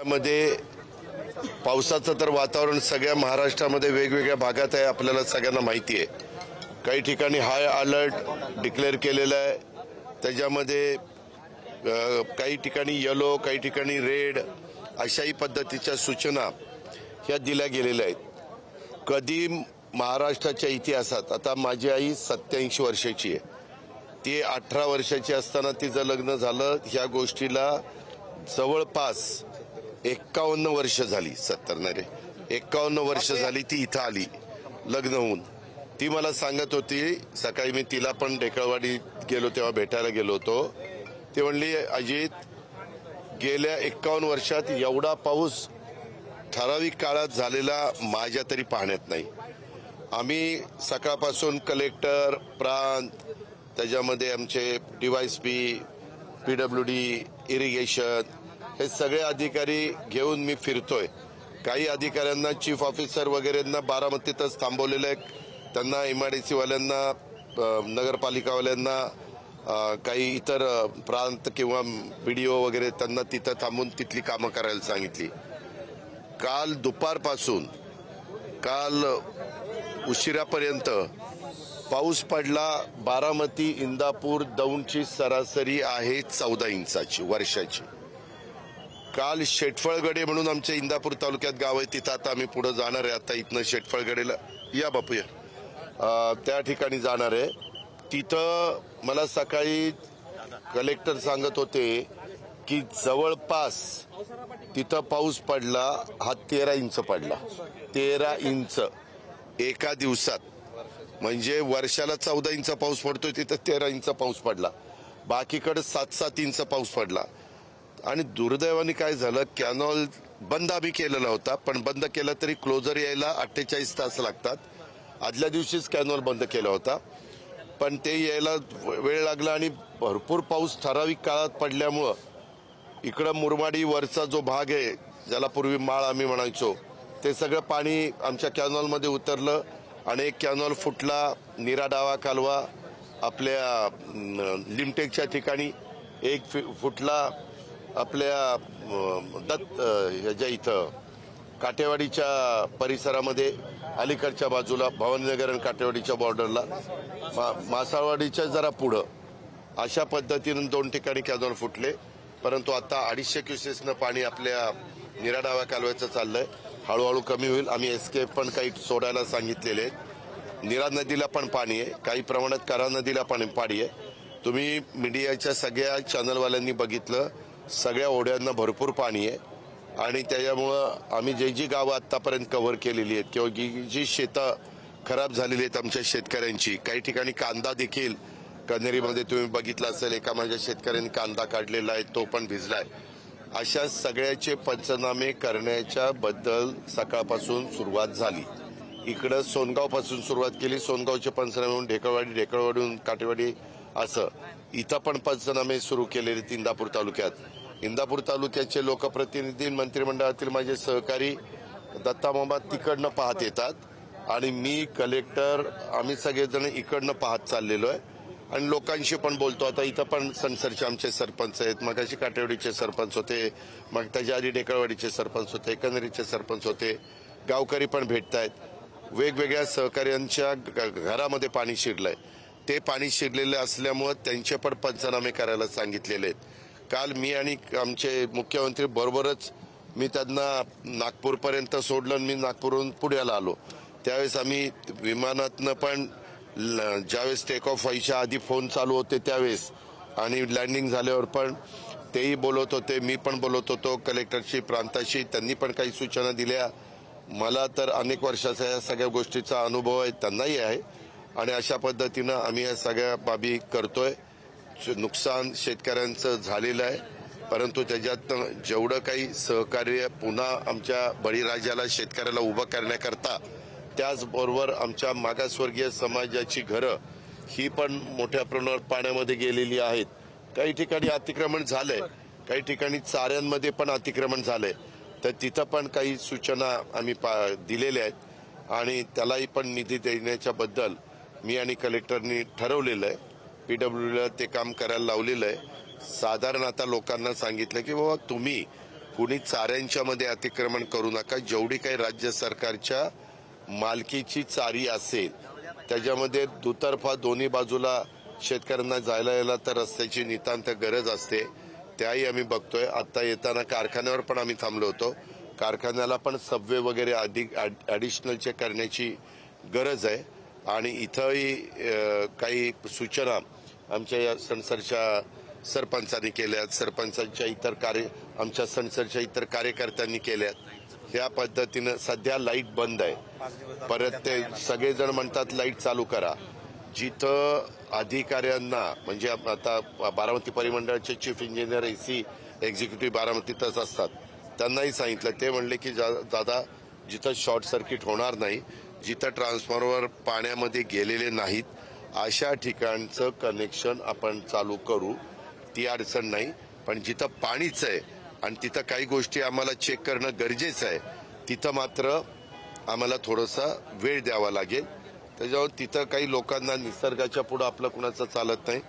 मध्ये पावसाचं तर वातावरण सगळ्या महाराष्ट्रामध्ये वेगवेगळ्या भागात आहे, आपल्याला सगळ्यांना माहिती आहे. काही ठिकाणी हाय अलर्ट डिक्लेअर केलेलं आहे, त्याच्यामध्ये काही ठिकाणी येलो, काही ठिकाणी रेड अशाही पद्धतीच्या सूचना ह्या दिल्या गेलेल्या आहेत. कधी महाराष्ट्राच्या इतिहासात, आता माझी आई 87 वर्षाची आहे, ती 18 वर्षाची असताना तिचं लग्न झालं. ह्या गोष्टीला जवळपास 51 वर्ष झाली. 70 नाही रे, 51 वर्ष झाली ती इथं आली लग्न होऊन. ती मला सांगत होती, सकाळी मी तिला पण ढेकळवाडीत गेलो तेव्हा भेटायला गेलो होतो. ती म्हणली, अजित, गेल्या 51 वर्षात एवढा पाऊस ठराविक काळात झालेला माझ्या तरी पाहण्यात नाही. आम्ही सकाळपासून कलेक्टर, प्रांत, त्याच्यामध्ये आमचे DYSP, PWD, इरिगेशन, हे सगळे अधिकारी घेऊन मी फिरतोय. काही अधिकाऱ्यांना, चीफ ऑफिसर वगैरेंना बारामतीतच थांबवलेलं आहे. त्यांना MIDC वाल्यांना, नगरपालिकावाल्यांना, काही इतर प्रांत किंवा BDO वगैरे, त्यांना तिथं थांबून तिथली कामं करायला सांगितली. काल दुपारपासून काल उशिरापर्यंत पाऊस पडला. बारामती, इंदापूर, दौंडची सरासरी आहे 14 इंचाची वर्षाची. काल शेटफळगडे म्हणून आमच्या इंदापूर तालुक्यात गाव आहे, तिथं आता आम्ही पुढे जाणार आहे. आता इथनं शेटफळगडेला या बापू या, त्या ठिकाणी जाणार आहे. तिथं मला सकाळी कलेक्टर सांगत होते की जवळपास तिथं पाऊस पडला, हा 13 इंच पडला. 13 इंच एका दिवसात, म्हणजे वर्षाला 14 इंच पाऊस पडतोय, तिथं 13 इंच पाऊस पडला. बाकीकडे 7-7 इंच पाऊस पडला. आणि दुर्दैवाने काय झालं, कॅनॉल बंद आम्ही केलेला होता, पण बंद केला तरी क्लोजर यायला 48 तास लागतात. आदल्या दिवशीच कॅनॉल बंद केला होता, पण ते यायला वेळ लागला. आणि भरपूर पाऊस ठराविक काळात पडल्यामुळं इकडं मुरमाडी वरचा जो भाग आहे, ज्याला पूर्वी माळ आम्ही म्हणायचो, ते सगळं पाणी आमच्या कॅनॉलमध्ये उतरलं. आणि एक कॅनॉल फुटला, निराडावा कालवा आपल्या लिमटेकच्या ठिकाणी, एक फुटला आपल्या ह्याच्या इथं काटेवाडीच्या परिसरामध्ये, अलीकडच्या बाजूला भवानीनगर आणि काटेवाडीच्या बॉर्डरला, मासाळवाडीच्या जरा पुढं, अशा पद्धतीनं 2 ठिकाणी कॅनॉल फुटले. परंतु आता 250 क्युसेसनं पाणी आपल्या निराडावा कालव्याचं चाललंय. हळूहळू कमी होईल. आम्ही एस्केप पण काही सोडायला सांगितलेले आहेत. निरा नदीला पण पाणी आहे, काही प्रमाणात करा नदीला पण पाणी आहे. तुम्ही मीडियाच्या सगळ्या चॅनलवाल्यांनी बघितलं, सगळ्या ओढ्यांना भरपूर पाणी आहे. आणि त्याच्यामुळं आम्ही जी गावं आत्तापर्यंत कव्हर केलेली आहेत किंवा जी शेतं खराब झालेली आहेत आमच्या शेतकऱ्यांची, काही ठिकाणी कांदा देखील, कन्हेरीमध्ये तुम्ही बघितलं असेल, एका माझ्या शेतकऱ्यांनी कांदा काढलेला आहे, तो पण भिजलाय. अशा सगळ्याचे पंचनामे करण्याच्या बद्दल सकाळपासून सुरुवात झाली. इकडं सोनगावपासून सुरुवात केली. सोनगावचे पंचनामे म्हणून ढेकळवाडीहून काटेवाडी, असं इथं पण पंचनामे सुरू केलेले. इंदापूर तालुक्यात, इंदापूर तालुक्याचे लोकप्रतिनिधी, मंत्रिमंडळातील माझे सहकारी दत्तामामा तिकडनं पाहत येतात आणि मी, कलेक्टर, आम्ही सगळेजण इकडनं पाहत चाललेलो आहे आणि लोकांशी पण बोलतो. आता इथं पण सनसरचे आमचे सरपंच आहेत, मग अशी काटेवाडीचे सरपंच होते, मग त्याच्या आधी ढेकळवाडीचे सरपंच होते, कन्हेरीचे सरपंच होते, गावकरी पण भेटत आहेत. वेगवेगळ्या सहकार्यांच्या घरामध्ये पाणी शिरलंय. ते पाणी शिरलेलं असल्यामुळं त्यांचे पण पंचनामे करायला सांगितलेले आहेत. काल मी आणि आमचे मुख्यमंत्री बरोबरच मी त्यांना नागपूरपर्यंत सोडलं. मी नागपूरहून पुण्याला आलो. त्यावेळेस आम्ही विमानातनं पण, ज्यावेळेस टेक ऑफ व्हायच्या आधी फोन चालू होते त्यावेळेस, आणि लँडिंग झाल्यावर पण तेही बोलत होते, मी पण बोलत होतो कलेक्टरशी, प्रांताशी. त्यांनी पण काही सूचना दिल्या. मला तर अनेक वर्षाचा या सगळ्या गोष्टीचा अनुभव आहे, त्यांनाही आहे. आणि अशा पद्धतीनं आम्ही या सगळ्या बाबी करतोय. नुकसान शेतकऱ्यांचं झालेलं आहे, परंतु त्याच्यात जेवढं काही सहकार्य पुन्हा आमच्या बळीराजाला, शेतकऱ्याला उभं करण्याकरता, त्याचबरोबर आमच्या मागासवर्गीय समाजाची घरं ही पण मोठ्या प्रमाणात पाण्यामध्ये गेलेली आहेत. काही ठिकाणी अतिक्रमण झालंय, काही ठिकाणी चाऱ्यांमध्ये पण अतिक्रमण झालंय. तर तिथं पण काही सूचना आम्ही दिलेल्या आहेत आणि त्यालाही पण निधी देण्याच्या बद्दल मी आणि कलेक्टरनी ठरवलेलं आहे. PWDला ते काम करायला लावलेलं आहे. साधारण आता लोकांना सांगितलं की बाबा तुम्ही कुणी चाऱ्यांच्या मध्ये अतिक्रमण करू नका. जेवढी काही राज्य सरकारच्या मालकीची चारी असेल त्याच्यामध्ये दुतर्फा दोन्ही बाजूला शेतकऱ्यांना जायला यायला तर रस्त्याची नितांत गरज असते, त्याही आम्ही बघतोय. आता येताना कारखान्यावर पण आम्ही थांबलो होतो. कारखान्याला पण सबवे वगैरे अधिक ॲडिशनलचे करण्याची गरज आहे. आणि इथंही काही सूचना आमच्या या सणसरच्या सरपंचांनी केल्यात, सरपंचांच्या आमच्या सणसरच्या इतर कार्यकर्त्यांनी केल्यात. त्या पद्धतीनं सध्या लाईट बंद आहे. परत ते सगळेजण म्हणतात लाईट चालू करा. जिथं अधिकाऱ्यांना म्हणजे आता बारामती परिमंडळाचे चीफ इंजिनियर AC एक्झिक्युटिव्ह बारामतीतच असतात, त्यांनाही सांगितलं. ते म्हणले की दादा जिथं शॉर्ट सर्किट होणार नाही, जिथं ट्रान्सफॉर्मर पाण्यामध्ये गेलेले नाहीत अशा ठिकाणचं कनेक्शन आपण चालू करू, ती अडचण नाही. पण जिथं पाणीच आहे आणि तिथं काही गोष्टी आम्हाला चेक करणं गरजेचं आहे, तिथं मात्र आम्हाला थोडासा वेळ द्यावा लागेल. त्याच्यावर तिथं काही लोकांना निसर्गाच्या पुढं आपलं कुणाचं चालत नाही.